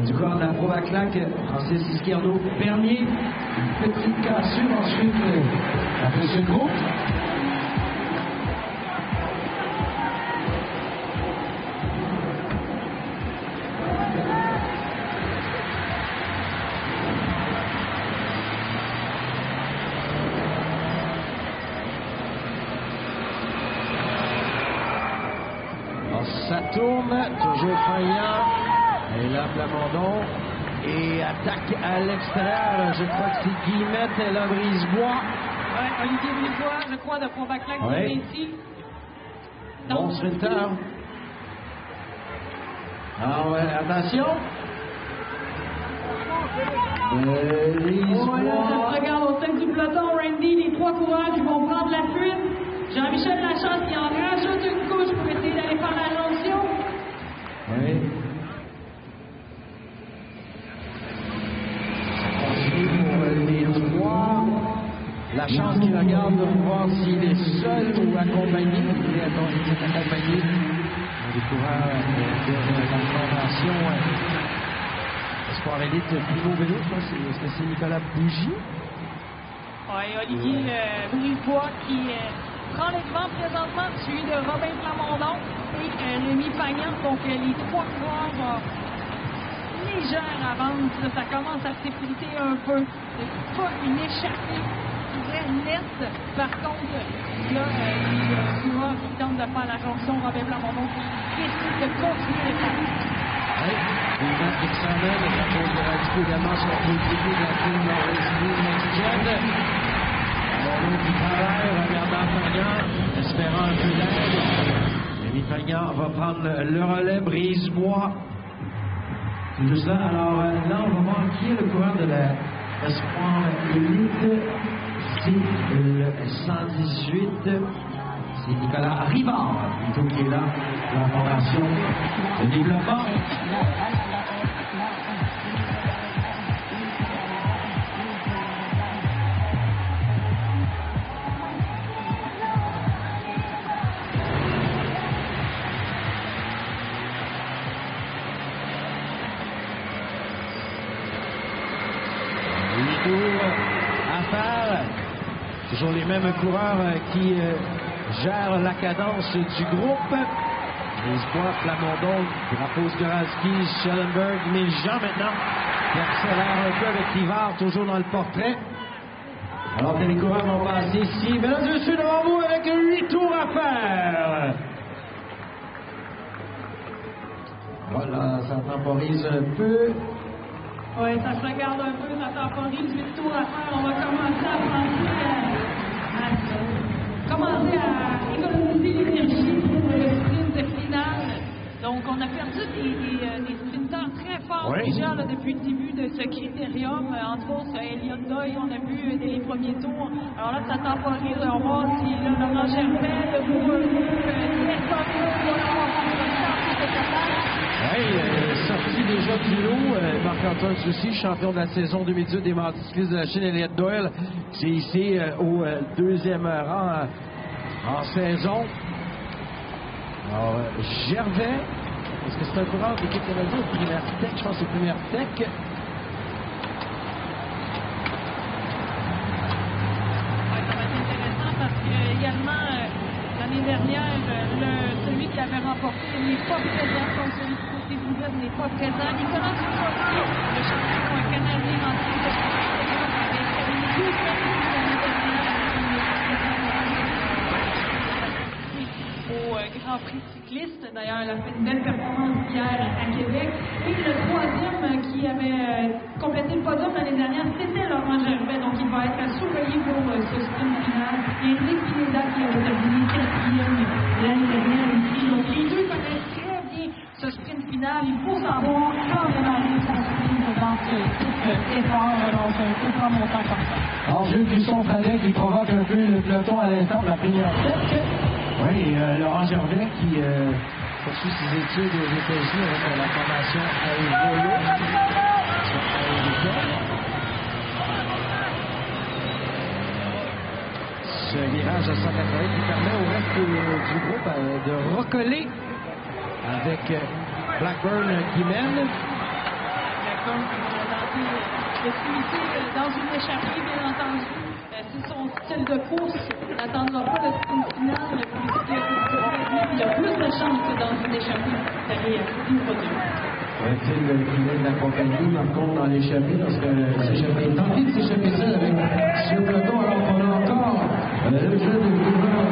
du corps de la Provaclac, Francis Izquierdo, Bernier, une petite cassure ensuite après ce groupe. Ça tourne, toujours Fagnan, et là Plamondon, et attaque à l'extérieur, je crois que c'est Guillemette et la Brisebois. Oui, Olivier Brisebois, je crois, de Provaclac qui est ici. Bon sprinter. Ah ouais, attention. Brisebois. Regarde au sein du peloton, Randy, les trois coureurs qui vont prendre la fuite. Jean-Michel Lachance qui en rajoute une couche pour essayer d'aller faire la jonction. Oui. Continue pour les trois. Lachance qui regarde pour voir s'il est seul ou accompagné. Il est accompagné des coureurs de la formation Espoir Élite Primo Vélo. Est-ce que c'est Nicolas Bougie? Oui, Olivier Brisebois qui prend les devants présentement, suivi de Robin Plamondon et Rémi Fagnan. Donc, les trois coureurs légère avance. Ça commence à s'effriter un peu. C'est pas une échappée très nette. Par contre, il y a les coureurs qui tentent de faire la jonction. Robin Plamondon qui décide de continuer les passes. Oui, Yvan Dixonel, le drapeau de Radico également sur le côté de la team Norris qui travaille, regardant Fagnan, espérant un peu d'aide. Rémi Fagnan va prendre le relais, Brisebois. C'est juste là. Alors là, on va voir qui est le coureur de la Espoir Élite. C'est le 118. C'est Nicolas Rivard, plutôt, qui est là, la formation de développement. Toujours les mêmes coureurs qui gèrent la cadence du groupe. Espoir, Plamondon, Drapeau Zgoralski, Schellenberg, Miljean maintenant, qui accélère un peu avec Rivard, toujours dans le portrait. Alors que les coureurs vont passer ici. Mesdames et messieurs, devant vous avec 8 tours à faire. Voilà, ça temporise un peu. Oui, ça se regarde un peu, ça temporise 8 tours à faire. On va commencer à économiser l'énergie pour le sprint final. Donc, on a perdu des sprinteurs très forts déjà là, depuis le début de ce critérium. Entre autres, Elliott Doyle, on a vu dès les premiers tours. Alors là, ça temporise. On va voir si Laurent Gervais, le sorti déjà du lot, Marc-Antoine Soucy, champion de la saison 2018 des Monticules de la Chine, Elliott Doyle, c'est ici au deuxième rang en saison. Alors, Gervais, est-ce que c'est un coureur d'équipe canadienne ou Première Tech? Je pense que c'est Première Tech. L'année dernière, celui qui avait remporté n'est pas présent, donc celui du côté d'Ouvette n'est pas présent. Nicolas Dupois, le champion canadien en titre de au Grand Prix cycliste. D'ailleurs, elle a fait une belle performance hier à Québec. Et le troisième qui avait complété le podium l'année dernière, c'était Laurent Gervais. Donc, il va être surveillé pour ce sprint final. Et Enric Pineda qui avait terminé quatrième l'année dernière ici. Donc, les deux connaissent très bien ce sprint final. Il faut savoir quand démarrer son sprint dans ce type d'effort. Donc, un peu comme montant comme ça. Alors, Jules Buisson-Fadet qui provoque un peu le peloton à l'instant de la première tête. Oui, Laurent Gervais qui poursuit ses études aux États-Unis avec la formation aéronaute. Ce virage à 180 qui permet au reste du groupe de recoller avec Blackburn qui mène. Blackburn qui va tenter de s'immiscer dans une échappée, bien entendu. C'est son style de course. Il n'attendra pas le sprint final, puisqu'il y a plus de chances que dans une échappée d'aller une podium. Est-il qu'il est de la compagnie, par contre, dans l'échappée, parce que s'échapper, tenter de s'échapper seul avec ce peloton, alors qu'on a encore le jeune coureur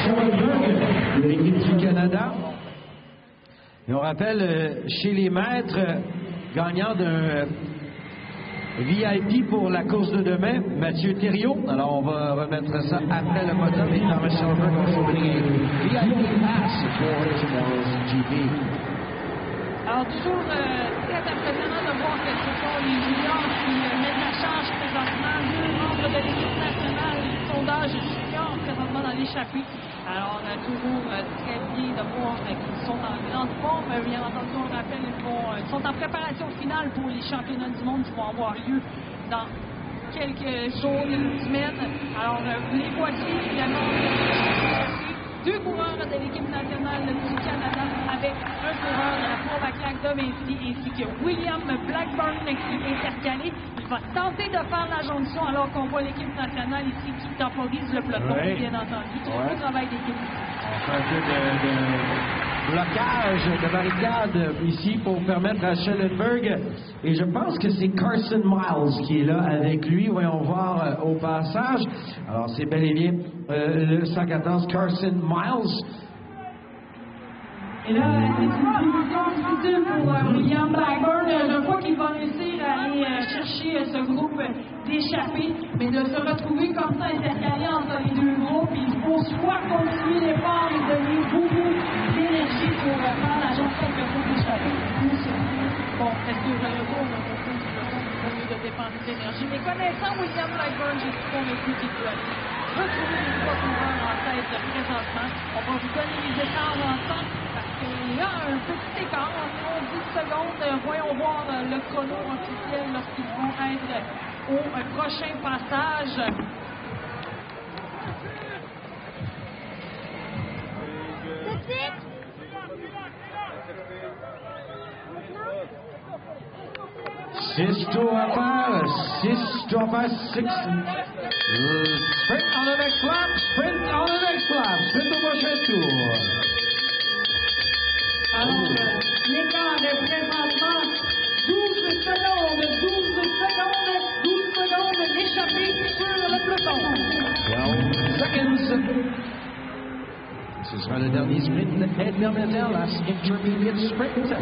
Schellenberg de l'équipe du Canada. Et on rappelle, chez les maîtres, gagnant d'un VIP pour la course de demain, Mathieu Thériault. Alors, on va remettre ça après le podium. Et dans Schellenberg, on va s'ouvrir VIP Pass pour Tomorrow's GP. Alors, toujours très impressionnant de voir que ce sont les juniors qui mettent la charge présentement. Deux membres de l'équipe nationale, le sondage junior présentement dans l'échappée. Alors, on a toujours très bien de voir qu'ils sont en grande forme. Bien entendu, on rappelle qu'ils sont en préparation finale pour les championnats du monde qui vont avoir lieu dans quelques jours, une semaine. Alors, vous les voici évidemment. Deux coureurs de l'équipe nationale du Canada avec un coureur de la Provacac de Vinci ainsi que William Blackburn qui est intercalé. Il va tenter de faire la jonction alors qu'on voit l'équipe nationale ici qui temporise le peloton, bien entendu. Tout travail d'équipe. On fait un peu de blocage, de barricade ici pour permettre à Schellenberg. Et je pense que c'est Carson Miles qui est là avec lui. Voyons voir au passage. Alors, c'est bel et bien le 114 Carson Miles. Et là, c'est une position difficile pour William Blackburn. Je crois qu'il va réussir à aller chercher ce groupe d'échappés, mais de se retrouver comme ça intercalé entre les deux groupes, il faut soit continuer l'effort et donner beaucoup d'énergie pour faire la jonction de groupe d'échappés. Bon, est-ce que le retour au mieux de dépenser de l'énergie? Mais connaissant William Blackburn, je suis convaincu qu'il doit retrouver les trois coureurs en tête présentement. On va vous donner les écarts ensemble parce qu'il y a un petit écart, environ 10 secondes. Voyons voir le chrono officiel lorsqu'ils vont être au prochain passage. Six tours à faire, 6 Sprint on the next lap, sprint on the next lap, sprint au prochain tour. Alors, l'écart est présentement 12 secondes, l'échappée sur le peloton. 12 seconds. Ce sera le dernier sprint intermédiaire, last intermediate sprint.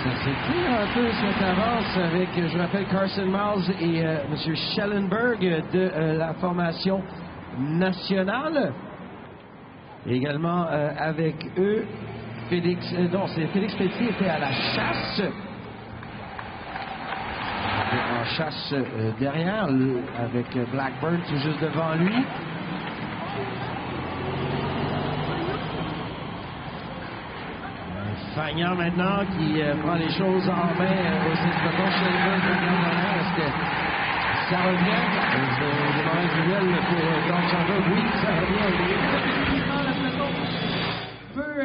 Ça s'étire un peu cette avance avec, je rappelle, Carson Miles et M. Schellenberg de la formation nationale. Également avec eux, Félix Pelletier était à la chasse. En chasse derrière, avec Blackburn tout juste devant lui. Fagnan maintenant qui prend les choses en main au peloton. Schellenberg regarde est-ce que ça revient? Des mauvaises nouvelles pour Don Schellenberg. Oui, ça revient. Le peloton peut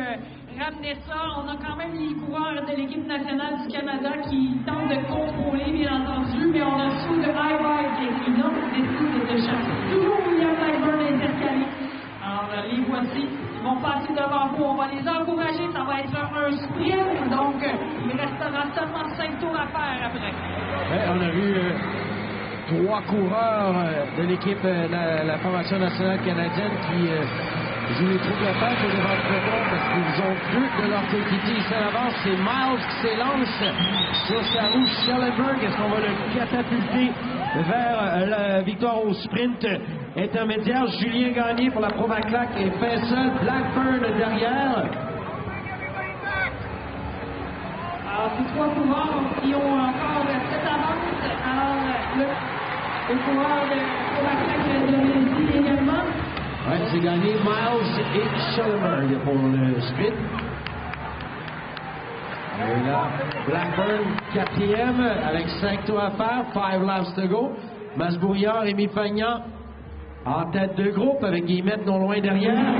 ramener ça. On a quand même les coureurs de l'équipe nationale du Canada qui tentent de contrôler, bien entendu, mais on a sous de high-bike qui décide de chasser. Toujours William Blackburn intercalé. Alors, les voici. Ils vont passer devant vous. On va les encourager. Ça va être un sprint. Donc, il restera seulement 5 tours à faire après. Ouais, on a vu 3 coureurs de l'équipe de la formation nationale canadienne qui jouent les troupes de tête au devant du peloton parce qu'ils ont 2 de leurs coéquipiers ici à l'avance. C'est Miles qui s'élance sur sa roue. Schellenberg, est-ce qu'on va le catapulter vers la victoire au sprint intermédiaire? Julien Gagné pour la Provaclac et fait seul. Blackburn derrière. Alors, ces 3 coureurs qui ont encore cette avance. Alors, le coureur de Provaclac de Métis également. Oui, c'est gagné Miles et Schellenberg pour le sprint. Et là, Blackburn, 4e, avec 5 tours à faire, 5 laps to go. Masbourian, Rémi Fagnan, en tête de groupe, avec Guillemette non loin derrière.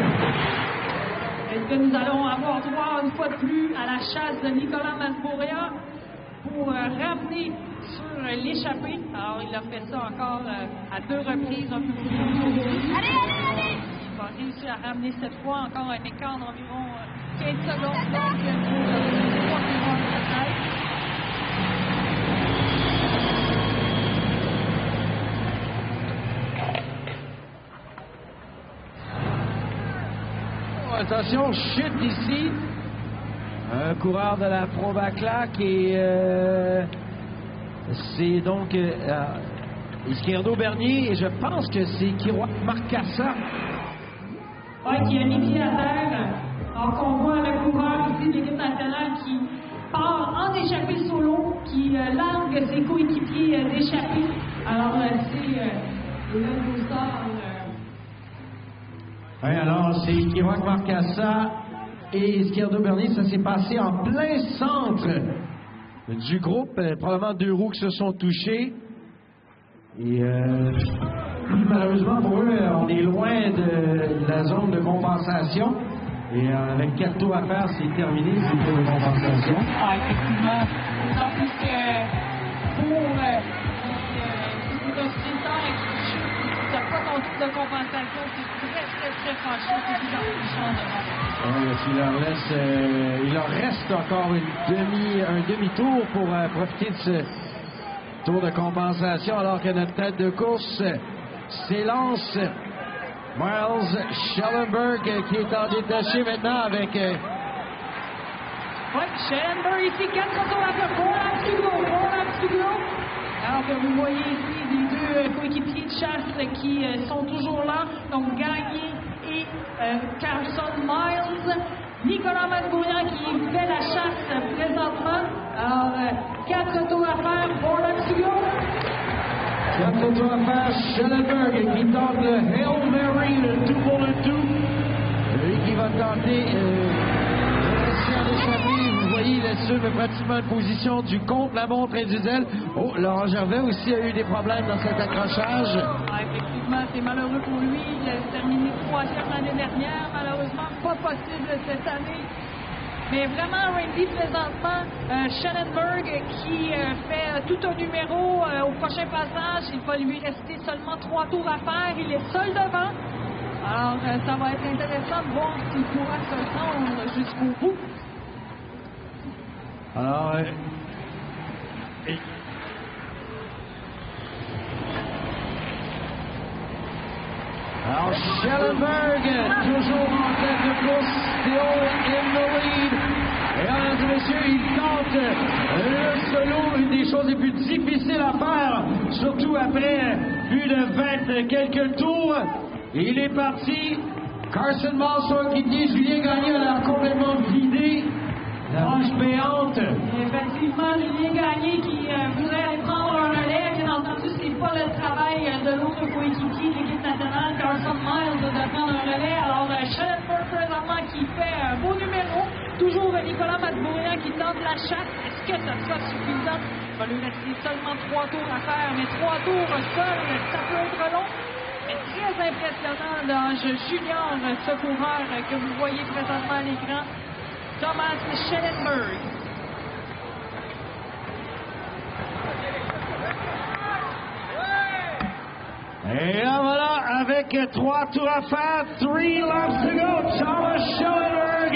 Est-ce que nous allons avoir droit une fois de plus à la chasse de Nicolas Masbourian pour ramener sur l'échappée? Alors, il a fait ça encore à 2 reprises, un peu plus tôt. Allez! Il va réussir à ramener cette fois encore un écart d'environ 15 secondes. Donc, attention, chute ici. Un coureur de la Provaclac et c'est donc Izquierdo Bernier et je pense que c'est Kiroak Marcassa. Oui, qui a mis pied à terre. Alors qu'on voit le coureur ici de l'équipe nationale qui part en échappée solo, qui largue ses coéquipiers d'échappée. Alors c'est le sort. Oui, alors c'est Kiroak Marcassa et Izquierdo Bernier. Ça s'est passé en plein centre du groupe. Probablement 2 roues qui se sont touchées. Et malheureusement pour eux, on est loin de la zone de compensation. Et avec 4 tours à faire, c'est terminé, c'est le tour de compensation. Ah, effectivement. D'autant plus que pour les sprinteurs qui n'ont pas ton tour de compensation, c'est très fâché. C'est il leur reste encore un demi-tour pour profiter de ce tour de compensation, alors que notre tête de course s'élance. Miles Schellenberg qui est en détaché maintenant avec... Oui, Schellenberg ici, 4 tours à faire, 4 laps to go. Alors que vous voyez ici les 2 coéquipiers de chasse qui sont toujours là, donc Gagné et Carson Miles. Nicolas Masbourian qui fait la chasse présentement. Alors, 4 tours à faire, 4 laps to go. 4 tours à faire, Schellenberg qui tente le Hail Mary, le double and two. Lui qui va tenter de rester en échappée. Vous voyez, il assume pratiquement une position du contre-la-montre et du zèle. Oh, Laurent Gervais aussi a eu des problèmes dans cet accrochage. Ah, effectivement, c'est malheureux pour lui. Il a terminé 3e l'année dernière. Malheureusement, pas possible cette année. Mais vraiment, Randy, présentement, Schellenberg qui fait tout un numéro au prochain passage. Il va lui rester seulement 3 tours à faire. Il est seul devant. Alors, ça va être intéressant de voir s'il pourra se rendre jusqu'au bout. Alors, Schellenberg, toujours en tête de course, still in the lead. Et mesdames et messieurs, il tente le solo, une des choses les plus difficiles à faire, surtout après plus de 20 quelques tours. Il est parti. Carson Moss, son équipier, Julien Gagné a l'air complètement vidé. La roche béante. Effectivement, Julien Gagné qui voudrait aller prendre un relais. Bien entendu, c'est pas le travail de l'autre coéquipier de l'équipe nationale, Carson Miles, de prendre un relais. Alors, Schellenberg présentement qui fait un beau numéro. Toujours Nicolas Masbourian qui tente la chasse. Est-ce que ça sera suffisant? Il va lui rester seulement 3 tours à faire, mais 3 tours seul, ça peut être long. Mais très impressionnant l'âge junior, ce coureur que vous voyez présentement à l'écran. Thomas Schellenberg. Et là voilà, avec 3 tours à faire, 3 laps to go, Thomas Schellenberg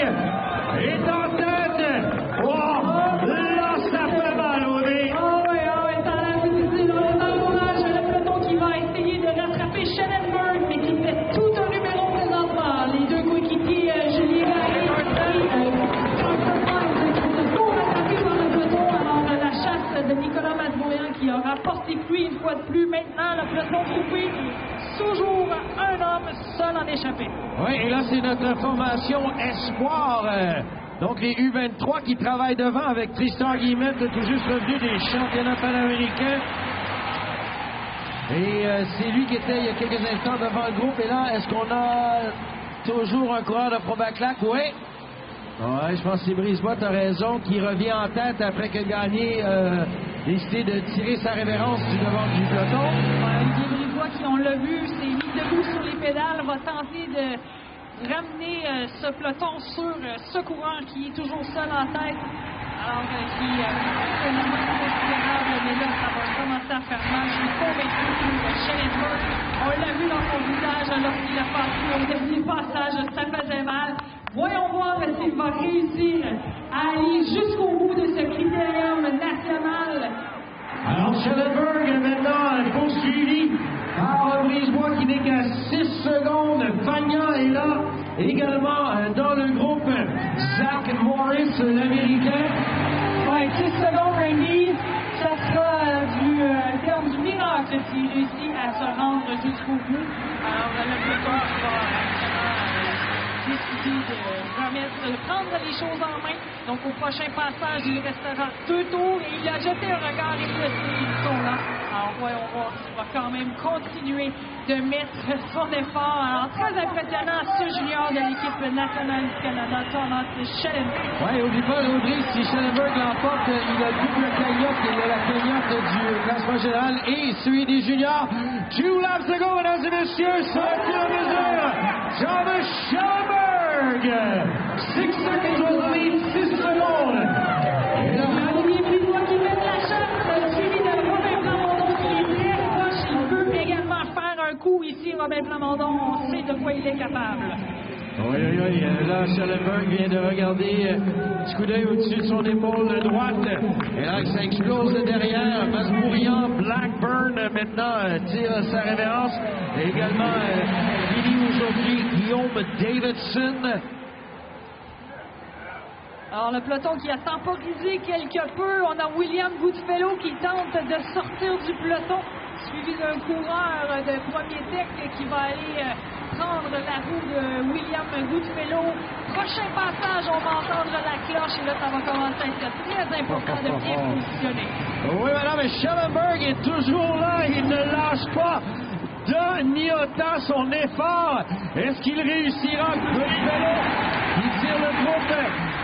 est en tête. Oh, là ça fait mal au nez. Oh oui, ça a l'air difficile. On encourage le peloton qui va essayer de rattraper Schellenberg, mais qui fait tout un numéro présentement. Les deux coéquipiers, Julien Gagné et de Nicolas Masbourian qui aura porté fruit une fois de plus. Maintenant, le peloton groupé, toujours un homme seul en échappé. Oui, et là, c'est notre formation espoir. Donc, les U23 qui travaillent devant avec Tristan Guillemette, tout juste revenu des championnats panaméricains. Et c'est lui qui était il y a quelques instants devant le groupe. Et là, est-ce qu'on a toujours un coureur de Probaclac? Oui. Ouais, je pense que c'est Brisebois, t'as raison, qui revient en tête après que Gagné décidé de tirer sa révérence du devant du peloton. Olivier Brisebois, qui on l'a vu, s'est mis debout sur les pédales, va tenter de ramener ce peloton sur ce coureur qui est toujours seul en tête. Alors qui est un moment considérable, mais là, ça va commencer à faire mal. Je suis convaincu que Schellenberg, on l'a vu dans son visage lorsqu'il a passé au dernier passage, ça faisait mal. Voyons voir s'il va réussir à aller jusqu'au bout de ce critérium national. Alors, Schellenberg maintenant poursuivi par Brisebois qui n'est qu'à 6 secondes. Vagna est là. Également dans le groupe, Zach Morris, l'Américain. Ouais, 6 secondes, Randy. Ça sera du terme du miracle s'il réussit à se rendre jusqu'au bout. Alors, le peloton va décider de prendre les choses en main. Donc, au prochain passage, il restera 2 tours et il a jeté un regard et ils sont là. Alors, voyons voir s'il va quand même continuer de mettre son effort. Alors, très impressionnant, ce junior de l'équipe nationale du Canada, Thomas Schellenberg. Oui, oublie pas, Audrey, si Schellenberg l'emporte, il a le double cagnotte, il a la cagnotte du classement général et celui des juniors. 2 laps to go, mesdames et messieurs, sur la mesure, Thomas Schellenberg. 6 seconds was the lead, 6 secondes. Et là, Olivier Brisebois qui met la chasse, suivi de Robin Plamondon qui est très proche. Il peut également faire un coup ici, Robin Plamondon. On sait de quoi il est capable. Oui, oui, oui. Là, Schellenberg vient de regarder un petit coup d'œil au-dessus de son épaule droite. Et là, ça explose derrière. Masbourian, Blackburn, maintenant, tire sa révérence. Et également, Billy aujourd'hui, Guillaume Davidson. Alors, le peloton qui a temporisé quelque peu. On a William Goodfellow qui tente de sortir du peloton, suivi d'un coureur de premier tech qui va aller prendre la roue de William Goodfellow. Prochain passage, on va entendre la cloche et là, ça va commencer à être très important de bien positionner. Oui, madame, Schellenberg est toujours là. Il ne lâche pas d'un iota son effort. Est-ce qu'il réussira? Goodfellow, il tire le groupe.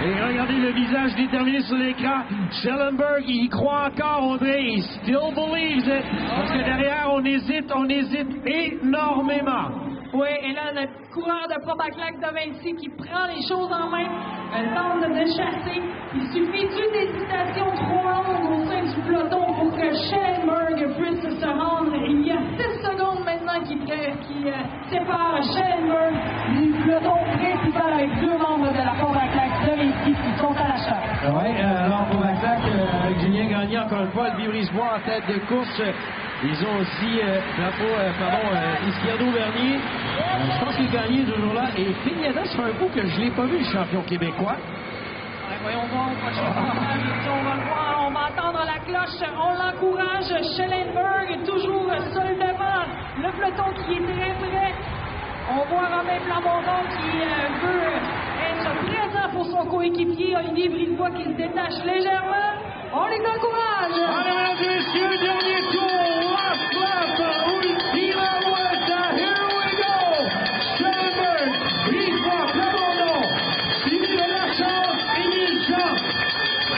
Et regardez le visage déterminé sur l'écran. Schellenberg, il croit encore, Audrey. Il still believes it. Parce que derrière, on hésite énormément. Oui, et là, coureur de Probaclac de Vinci qui prend les choses en main, tente de chasser. Il suffit d'une hésitation trop longue au sein du peloton pour que Schellenberg puisse se rendre. Il y a 6 secondes maintenant qui séparent Schellenberg du peloton principal avec 2 membres de la Probaclac de Vinci qui sont à l'achat. Oui, alors Probaclac, avec Julien Gagné, encore une fois, le Brisebois en tête de course. Ils ont aussi Izquierdo Bernier. Je pense que Gagné est toujours là. Et Pineda, ça fait un coup que je ne l'ai pas vu, le champion québécois. Ouais, voyons voir au prochain on va le voir, on va entendre la cloche. On l'encourage. Schellenberg, toujours seul devant. Le peloton qui est très près. On voit Romain Plamondon qui veut être présent pour son coéquipier Olivier Brisebois qui se détache légèrement. On les encourage! Allez, mesdames et messieurs, dernier tour, last lap, ultima vuelta, here we go! Schellenberg, Brisebois, Plamondon, suivi de la chance, Émile Jean.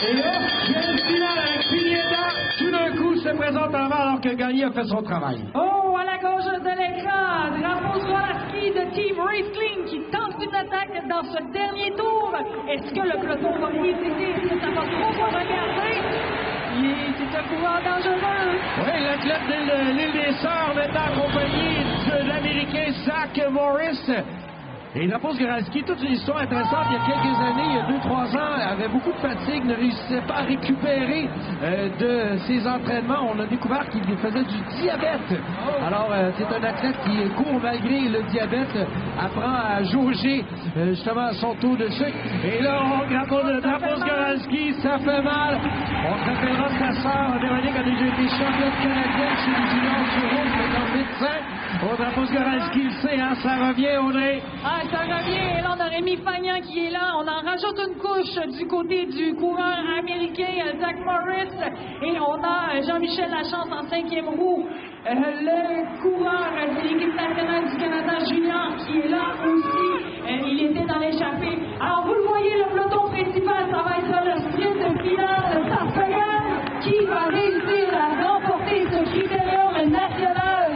Et hop, quelle finale avec Pineda, tout d'un coup se présente avant alors que Gagné a fait son travail. Oh, à la gauche de l'écran, Drapeau Zwolarski de Team Race Clean qui tente une attaque dans ce dernier tour. Est-ce que le peloton va lui aider? Est-ce que ça va trop regarder? C'est un coureur dangereux. Oui, l'athlète de l'île des Sœurs, maintenant accompagné de l'Américain Zach Morris. Et Drapeau Zwolarski, toute une histoire intéressante. Il y a quelques années, il y a 2-3 ans, avait beaucoup de fatigue, ne réussissait pas à récupérer de ses entraînements. On a découvert qu'il faisait du diabète. Alors, c'est un athlète qui court malgré le diabète, apprend à jauger justement son taux de sucre. Et là, on Drapeau Zwolarski, ça fait mal. On se rappellera de sa sœur, Véronique, a déjà été championne canadienne chez les juniors sur rouge, maintenant médecin. Au Drapeau Zwolarski, le sait, hein, ça revient, Audrey. Ah, ça revient. Et là, on a Rémi Fagnan qui est là. On en rajoute une couche du côté du coureur américain Zach Morris. Et on a Jean-Michel Lachance en 5e roue. Le coureur de l'équipe nationale du Canada junior qui est là aussi. Il était dans l'échappée. Alors, vous le voyez, le peloton principal, ça va être le sprint final. Sarpagnan qui va réussir à remporter ce critérium national.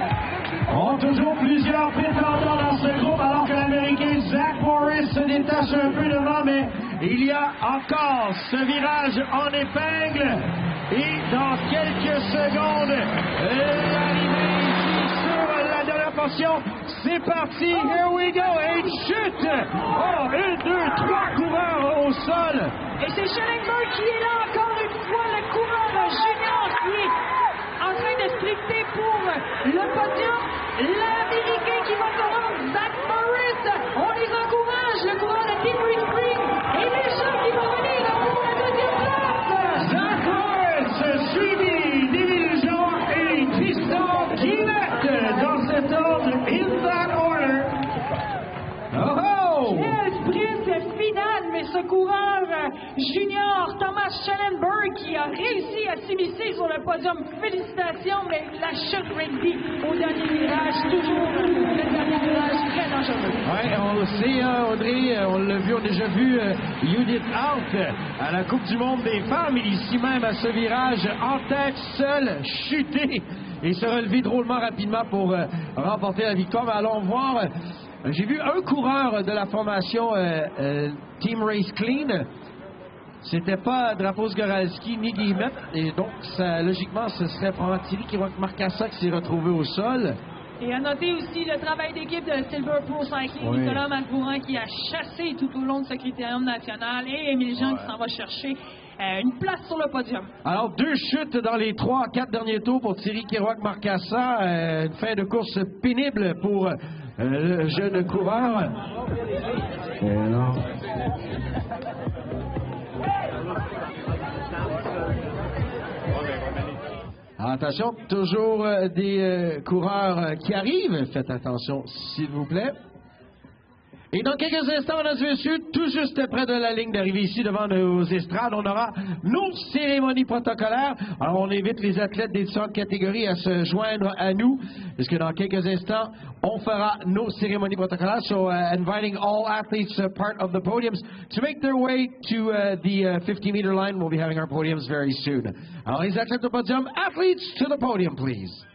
On toujours plusieurs prétendants dans ce groupe, alors que l'Américain Zach Morris se détache un peu devant, mais il y a encore ce virage en épingle. Et dans quelques secondes, l'arrivée ici sur la dernière portion, c'est parti, here we go, et une chute! Oh, 1, 2, 3 coureurs au sol! Et c'est Schellenberg qui est là encore une fois, le coureur junior qui est en train de sprinter pour le podium. L'Américain qui va se rendre, Zach Morris. On les encourage, le coureur de Team Race Clean. Et les gens qui vont venir pour la deuxième place. Zach Morris, suivi d'Émile Jean et Tristan Guillet dans cet ordre, in that order. Oh oh! Quel sprint final, mais ce coureur junior, Thomas Schellenberg, qui a réussi à s'immiscer sur le podium. Félicitations, mais la chute Rigby au dernier virage, toujours le dernier virage très dangereux. Oui, on le sait, hein, Audrey, on l'a vu, on a déjà vu Judith Hart à la Coupe du monde des femmes, ici même à ce virage, en tête, seule, chuter et se relever drôlement rapidement pour remporter la victoire. Mais allons voir. J'ai vu un coureur de la formation Team Race Clean. C'était pas Drapeau Zwolarski ni Guillemette. Et donc, ça, logiquement, ce serait probablement Thierry Marcassa qui s'est retrouvé au sol. Et à noter aussi le travail d'équipe de Silver Pro Cycling, oui. Nicolas Malfourin qui a chassé tout au long de ce critérium national et Émile Jean qui s'en va chercher une place sur le podium. Alors, 2 chutes dans les 3-4 derniers tours pour Thierry Marcassa. Une fin de course pénible pour le jeune coureur. Non. Attention, toujours des coureurs qui arrivent. Faites attention, s'il vous plaît. Et dans quelques instants, mesdames et messieurs, tout juste près de la ligne d'arrivée ici devant nos estrades, on aura nos cérémonies protocolaires. Alors, on invite les athlètes des différentes catégories à se joindre à nous, puisque dans quelques instants, on fera nos cérémonies protocolaires. So, inviting all athletes part of the podiums to make their way to the 50-meter line. We'll be having our podiums very soon. Alors, les athlètes au podium, athletes to the podium, please.